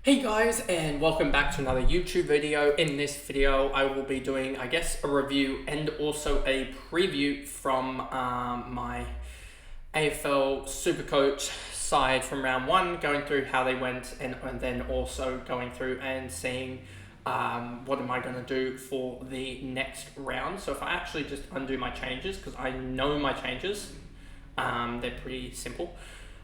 Hey guys, and welcome back to another YouTube video. In this video I will be doing, I guess, a review and also a preview from my AFL SuperCoach side from round one, going through how they went and then also going through and seeing what am I going to do for the next round. So if I actually just undo my changes, because I know my changes, they're pretty simple.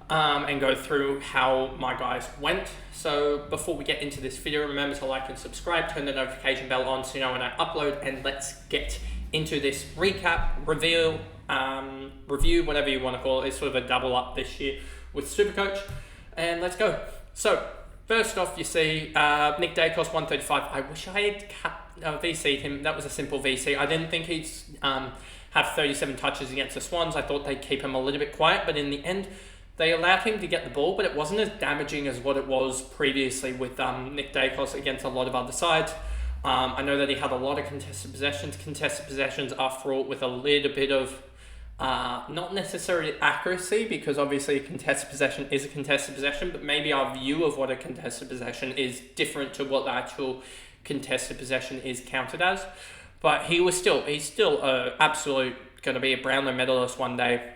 And go through how my guys went. So before we get into this video, remember to like and subscribe, turn the notification bell on so you know when I upload, and let's get into this recap, reveal, review, whatever you want to call it. It's sort of a double up this year with SuperCoach, and let's go. So first off, you see Nick Dacos 135. I wish I had VC'd him. That was a simple VC. I didn't think he'd have 37 touches against the Swans. I thought they'd keep him a little bit quiet, but in the end, they allowed him to get the ball, but it wasn't as damaging as what it was previously with Nick Dacos against a lot of other sides. I know that he had a lot of contested possessions. Contested possessions are fraught with a little bit of, not necessarily accuracy, because obviously a contested possession is a contested possession, but maybe our view of what a contested possession is different to what the actual contested possession is counted as. But he's still absolute going to be a Brownlow medalist one day,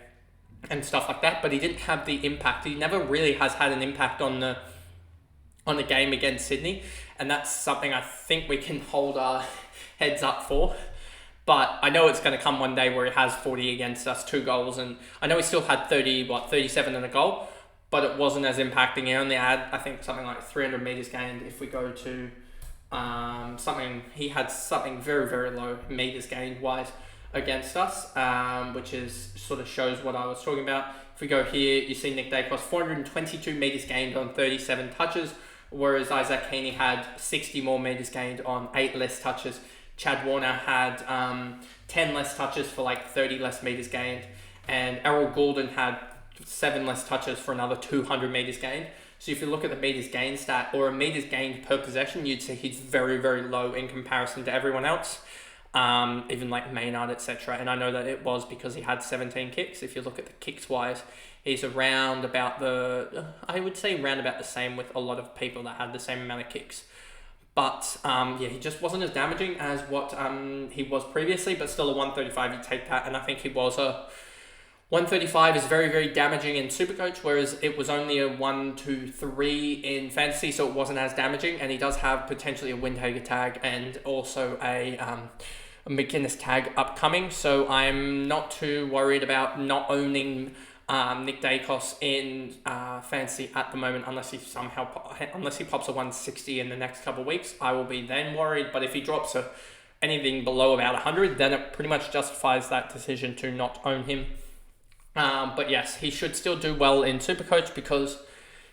and stuff like that, but he didn't have the impact. He never really has had an impact on the game against Sydney, and that's something I think we can hold our heads up for. But I know it's going to come one day where he has 40 against us, 2 goals, and I know he still had 37 and a goal, but it wasn't as impacting. He only had, I think, something like 300 meters gained. If we go to he had something very, very low meters gained wise against us, which is sort of shows what I was talking about. If we go here, you see Nick Dacos 422 meters gained on 37 touches, whereas Isaac Heaney had 60 more meters gained on 8 less touches. Chad Warner had 10 less touches for like 30 less meters gained, and Errol Goulden had 7 less touches for another 200 meters gained. So if you look at the meters gained stat, or a meters gained per possession, you'd see he's very, very low in comparison to everyone else. Even like Maynard, etc. And I know that it was because he had 17 kicks. If you look at the kicks wise, he's around about I would say around about the same with a lot of people that had the same amount of kicks. But he just wasn't as damaging as what he was previously, but still a 135, you take that. And I think he was a 135 is very, very damaging in SuperCoach, whereas it was only a 1, 2, 3 in Fantasy, so it wasn't as damaging. And he does have potentially a Windhager tag and also a McInnes tag upcoming, so I'm not too worried about not owning Nick Dacos in Fantasy at the moment, unless he pops a 160 in the next couple of weeks. I will be then worried, but if he drops anything below about 100, then it pretty much justifies that decision to not own him. But yes, he should still do well in SuperCoach because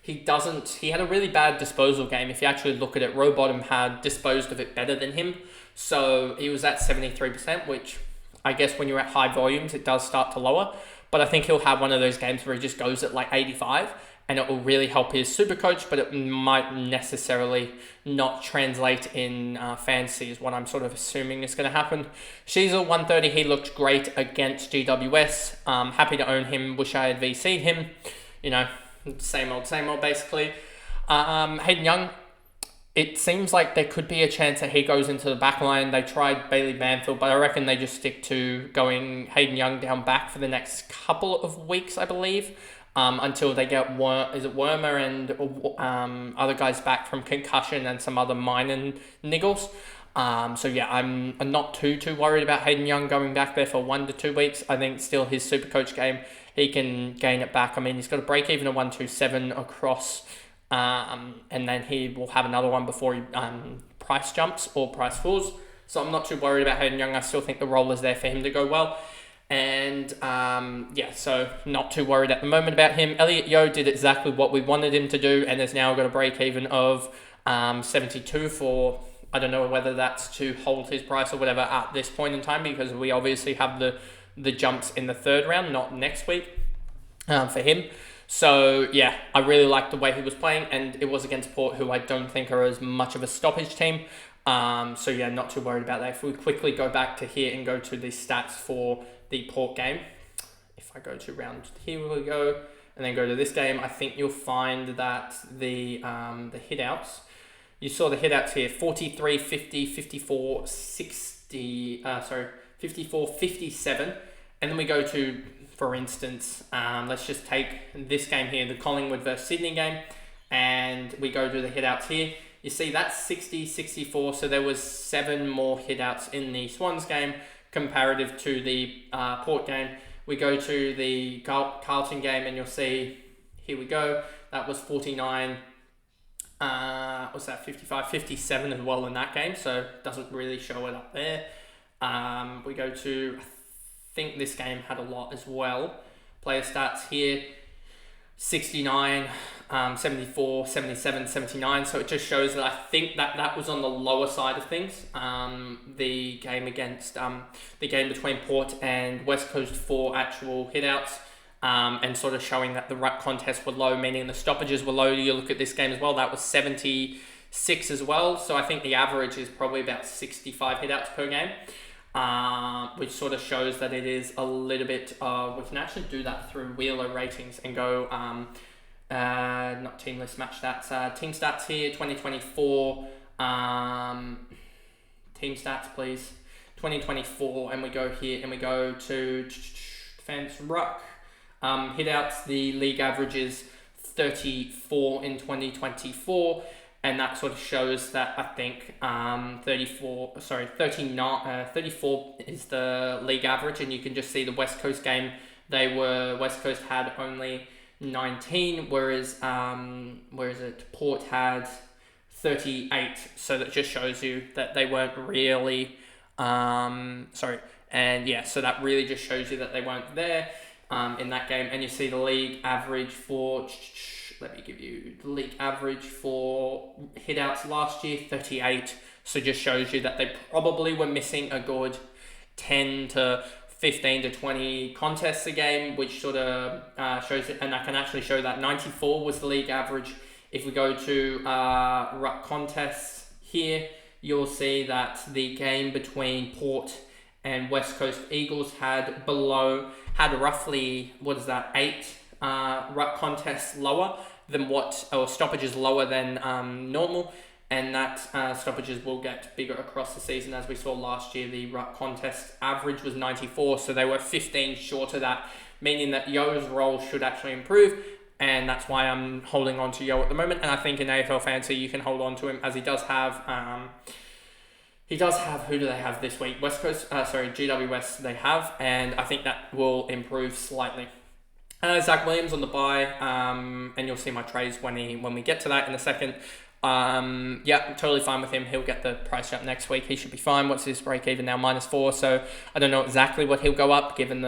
he had a really bad disposal game. If you actually look at it, Rowbottom had disposed of it better than him. So he was at 73%, which I guess when you're at high volumes, it does start to lower. But I think he'll have one of those games where he just goes at like 85, and it will really help his SuperCoach, but it might necessarily not translate in Fantasy is what I'm sort of assuming is going to happen. She's a 130. He looked great against GWS. Happy to own him. Wish I had VC'd him. You know, same old basically. Hayden Young, it seems like there could be a chance that he goes into the back line. They tried Bailey Banfield, but I reckon they just stick to going Hayden Young down back for the next couple of weeks, I believe, until they get Wormer and other guys back from concussion and some other minor niggles. So yeah, I'm not too worried about Hayden Young going back there for 1 to 2 weeks. I think still his SuperCoach game, he can gain it back. I mean, he's got a break even of 127 across, and then he will have another one before he price jumps or price falls. So I'm not too worried about Hayden Young. I still think the role is there for him to go well. And so not too worried at the moment about him. Elliot Yeo did exactly what we wanted him to do, and has now got a break even of 72 for, I don't know whether that's to hold his price or whatever at this point in time, because we obviously have the jumps in the third round, not next week, for him. So yeah, I really liked the way he was playing, and it was against Port, who I don't think are as much of a stoppage team. So yeah, not too worried about that. If we quickly go back to here and go to the stats for the Port game, if I go to round, here we go, and then go to this game, I think you'll find that the hitouts, you saw the hitouts here, 43, 50, 54, 60, 54, 57, and then we go to, for instance, let's just take this game here, the Collingwood versus Sydney game, and we go to the hitouts here. You see that's 60, 64, so there was 7 more hitouts in the Swans game comparative to the Port game. We go to the Carlton game and you'll see, here we go, that was 49, what's that, 55, 57 as well in that game, so it doesn't really show it up there. We go to, I think this game had a lot as well. Player stats here, 69, 74, 77, 79. So it just shows that I think that was on the lower side of things. The game against the game between Port and West Coast for actual hitouts, and sort of showing that the ruck contests were low, meaning the stoppages were low. You look at this game as well, that was 76 as well. So I think the average is probably about 65 hitouts per game. Which sort of shows that it is a little bit, we can actually do that through Wheeler ratings and go, not team list match stats, team stats here, 2024, team stats please, 2024, and we go here and we go to defense ruck, hitouts, the league average is 34 in 2024. And that sort of shows that I think 34 is the league average, and you can just see the West Coast game. West Coast had only 19, whereas Port had 38. So that just shows you that they weren't really so that really just shows you that they weren't there in that game. And you see the league average for. Let me give you the league average for hitouts last year, 38. So just shows you that they probably were missing a good 10 to 15 to 20 contests a game, which sort of shows it. And I can actually show that 94 was the league average. If we go to ruck contests here, you'll see that the game between Port and West Coast Eagles had roughly, 8 ruck contests lower than stoppages lower than normal, and that stoppages will get bigger across the season. As we saw last year, the ruck contest average was 94, so they were 15 short of that, meaning that Yo's role should actually improve, and that's why I'm holding on to Yo at the moment. And I think in AFL Fantasy you can hold on to him, as he does have who do they have this week? GW West they have, and I think that will improve slightly. Zach Williams on the bye, and you'll see my trades when we get to that in a second. Totally fine with him. He'll get the price up next week. He should be fine. What's his break even now? -4. So I don't know exactly what he'll go up, given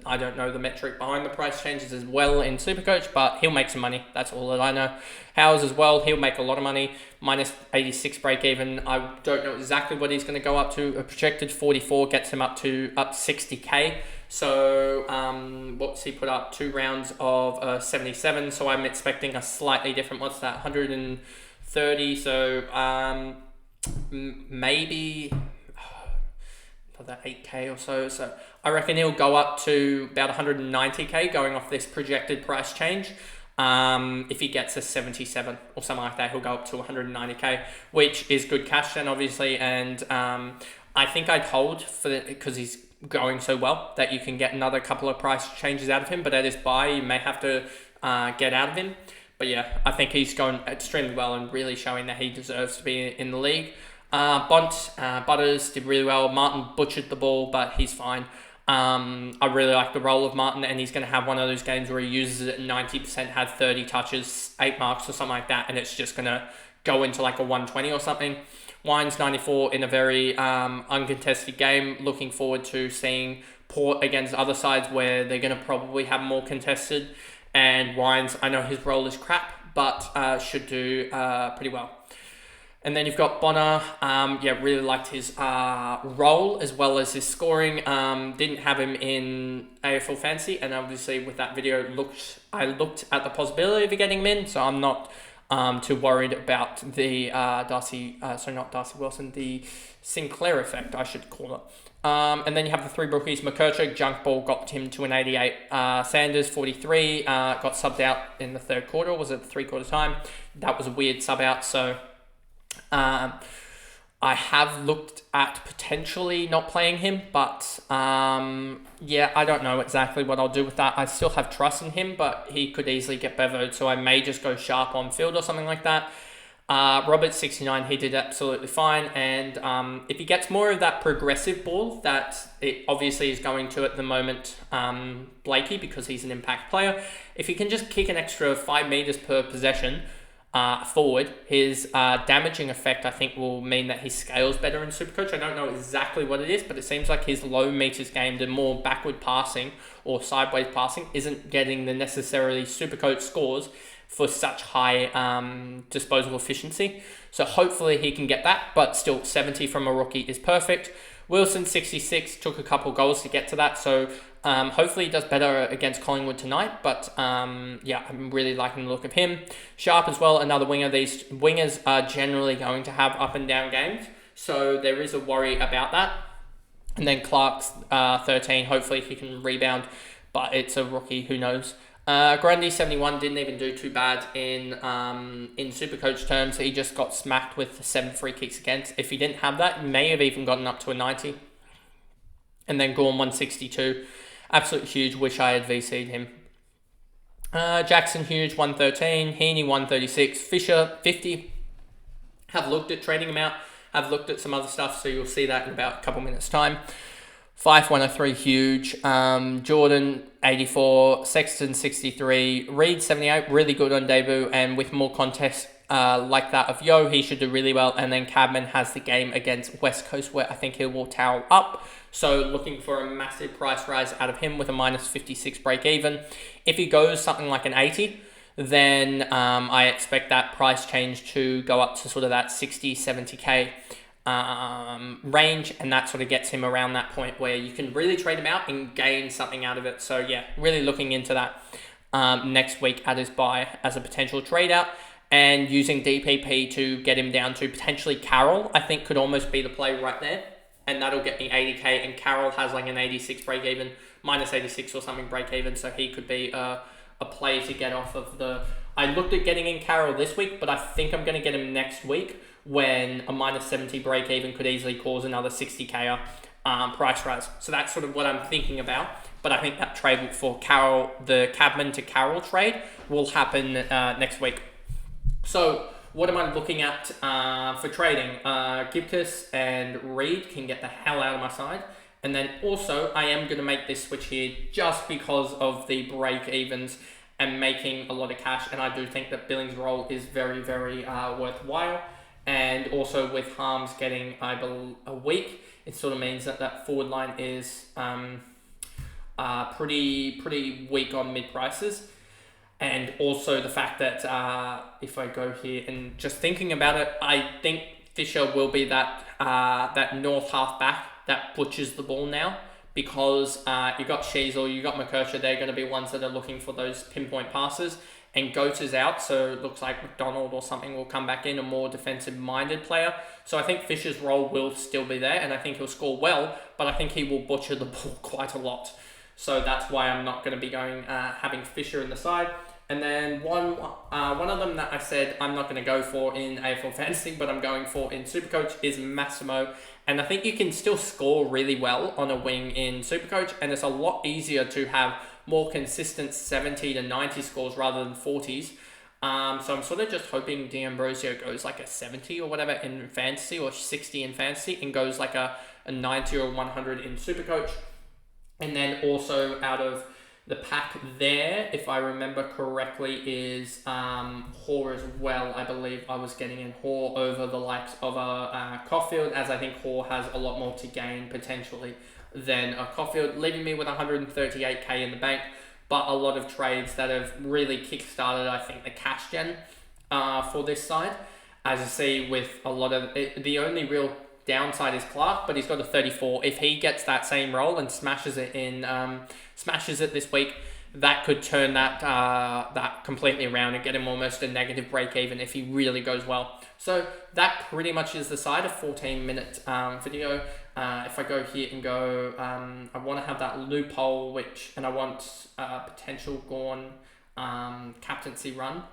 I don't know the metric behind the price changes as well in SuperCoach, but he'll make some money. That's all that I know. Howes as well. He'll make a lot of money. -86 break even. I don't know exactly what he's going to go up to. A projected 44 gets him up 60k. So what's he put up? 2 rounds of 77. So I'm expecting a slightly different. What's that? 130. So maybe another 8k or so. So I reckon he'll go up to about 190k going off this projected price change. If he gets a 77 or something like that, he'll go up to 190k, which is good cash then, obviously. And I think I'd hold because he's going so well that you can get another couple of price changes out of him. But at his buy, you may have to get out of him. But yeah, I think he's going extremely well and really showing that he deserves to be in the league. Butters did really well. Martin butchered the ball, but he's fine. I really like the role of Martin, and he's going to have one of those games where he uses it 90%, had 30 touches, 8 marks or something like that, and it's just going to go into like a 120 or something. Wines 94 in a very uncontested game. Looking forward to seeing Port against other sides where they're going to probably have more contested. And Wines, I know his role is crap, but should do pretty well. And then you've got Bonner. Really liked his role as well as his scoring. Didn't have him in AFL Fantasy, and obviously with that video, I looked at the possibility of getting him in. So I'm not too worried about the not Darcy Wilson, the Sinclair effect, I should call it. And then you have the three rookies. McKercher, junk ball, got him to an 88. Sanders, 43, got subbed out in the third quarter. Was it 3/4 time? That was a weird sub out. So I have looked at potentially not playing him, but yeah, I don't know exactly what I'll do with that. I still have trust in him, but he could easily get bevoed, so I may just go sharp on field or something like that. Robert, 69, he did absolutely fine, and if he gets more of that progressive ball that it obviously is going to at the moment, Blakey, because he's an impact player, if he can just kick an extra 5 meters per possession forward, his damaging effect, I think, will mean that he scales better in Supercoach. I don't know exactly what it is, but it seems like his low meters game, the more backward passing or sideways passing, isn't getting the necessarily Supercoach scores for such high disposal efficiency. So hopefully he can get that, but still 70 from a rookie is perfect. Wilson, 66, took a couple goals to get to that, so hopefully he does better against Collingwood tonight, but yeah, I'm really liking the look of him. Sharp as well, another winger. These wingers are generally going to have up and down games, so there is a worry about that. And then Clark's 13, hopefully he can rebound, but it's a rookie, who knows. Grundy, 71, didn't even do too bad in Supercoach terms. He just got smacked with 7 free kicks against. If he didn't have that, he may have even gotten up to a 90. And then Gorn, 162. Absolutely huge. Wish I had VC'd him. Jackson, huge, 113. Heaney, 136. Fisher, 50. Have looked at trading him out. Have looked at some other stuff, so you'll see that in about a couple minutes' time. Fife, 103, huge. Jordan, 84. Sexton, 63. Reed, 78, really good on debut. And with more contests like that of Yo, he should do really well. And then Cadman has the game against West Coast, where I think he will towel up. So looking for a massive price rise out of him with a minus 56 break even. If he goes something like an 80, then I expect that price change to go up to sort of that 60, 70k range, and that sort of gets him around that point where you can really trade him out and gain something out of it. So yeah, really looking into that next week at his buy as a potential trade out, and using DPP to get him down to potentially Carroll, I think could almost be the play right there, and that'll get me 80k, and Carroll has like an 86 break even, minus 86 or something break even, so he could be a play to get off of the... I looked at getting in Carroll this week, but I think I'm going to get him next week, when a minus 70 break even could easily cause another 60k price rise. So that's sort of what I'm thinking about. But I think that trade for Carroll, the Cadman to Carroll trade, will happen next week. So what am I looking at for trading? Gibcus and Reed can get the hell out of my side. And then also I am going to make this switch here just because of the break evens and making a lot of cash. And I do think that Billings' role is very, very worthwhile. And also with Harms getting a week, it sort of means that that forward line is pretty weak on mid prices. And also the fact that if I go here and just thinking about it, I think Fisher will be that north half back that butchers the ball now, because you got Sheasel, you got McKercher, they're going to be ones that are looking for those pinpoint passes. And Goats is out, so it looks like McDonald or something will come back in, a more defensive-minded player. So I think Fisher's role will still be there, and I think he'll score well, but I think he will butcher the ball quite a lot. So that's why I'm not going to be going having Fisher in the side. And then one of them that I said I'm not going to go for in AFL Fantasy, but I'm going for in Supercoach is Massimo. And I think you can still score really well on a wing in Supercoach, and it's a lot easier to have more consistent 70 to 90 scores rather than 40s. So I'm sort of just hoping D'Ambrosio goes like a 70 or whatever in fantasy, or 60 in fantasy, and goes like a 90 or 100 in Supercoach. And then also out of the pack there, if I remember correctly, is Hoare as well. I believe I was getting in Hoare over the likes of a Caulfield, as I think Hoare has a lot more to gain potentially than a Caulfield, leaving me with 138k in the bank. But a lot of trades that have really kick-started, I think, the cash gen for this side. As you see with a lot of it, the only real downside is Clark, but he's got a 34. If he gets that same role and smashes it this week, that could turn that completely around and get him almost a negative break even if he really goes well. So that pretty much is the side, of 14-minute video. If I go here and go, I want to have that loophole, and I want potential Gorn captaincy run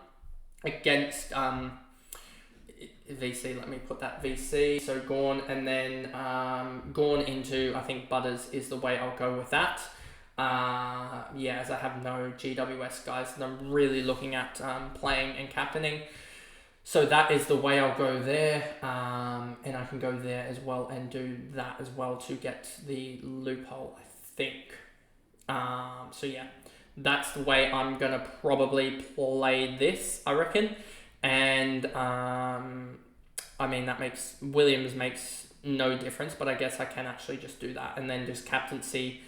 against VC. Let me put that VC. So Gorn, and then Gorn into, I think Butters is the way I'll go with that. Yeah, as I have no GWS guys that I'm really looking at playing and captaining. So that is the way I'll go there. And I can go there as well and do that as well to get the loophole, I think. So yeah, that's the way I'm going to probably play this, I reckon. And I mean, Williams makes no difference, but I guess I can actually just do that and then just captaincy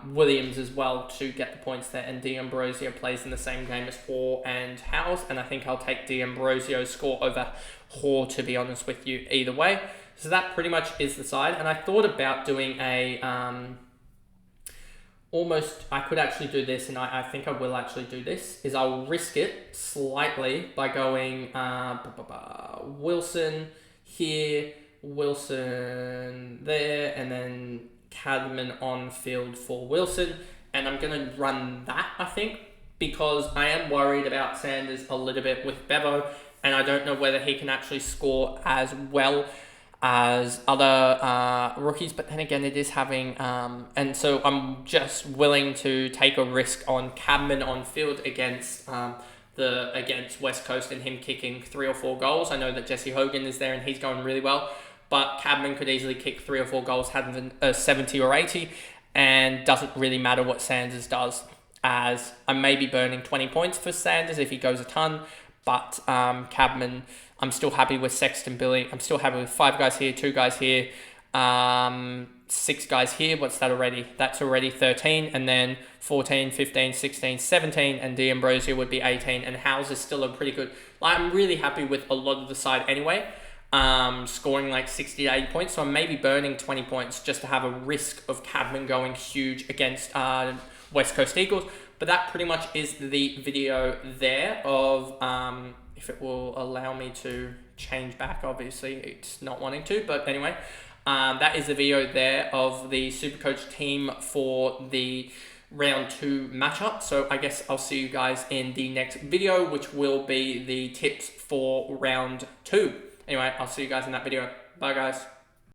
Williams as well to get the points there. And D'Ambrosio plays in the same game as Hoare and Howes, and I think I'll take D'Ambrosio's score over Hoare, to be honest with you, either way. So that pretty much is the side. And I thought about doing a I could actually do this, and I think I will actually do this, is I'll risk it slightly by going Wilson here, Wilson there, and then Cadman on field for Wilson. And I'm going to run that, I think, because I am worried about Sanders a little bit with Bevo, and I don't know whether he can actually score as well as other rookies, but then again, it is having, and so I'm just willing to take a risk on Cadman on field against West Coast and him kicking 3 or 4 goals. I know that Jesse Hogan is there and he's going really well, but Cadman could easily kick 3 or 4 goals, having a 70 or 80, and doesn't really matter what Sanders does, as I may be burning 20 points for Sanders if he goes a ton, but Cadman, I'm still happy with Sexton, Billy. I'm still happy with 5 guys here, 2 guys here, 6 guys here. What's that already? That's already 13. And then 14, 15, 16, 17. And D'Ambrosio would be 18. And Howes is still a pretty good... I'm really happy with a lot of the side anyway. Scoring like 60 to 80 points. So I'm maybe burning 20 points just to have a risk of Cadman going huge against West Coast Eagles. But that pretty much is the video there of... if it will allow me to change back, obviously it's not wanting to, but anyway, that is the video there of the SuperCoach team for the round 2 matchup. So I guess I'll see you guys in the next video, which will be the tips for round 2. Anyway, I'll see you guys in that video. Bye guys.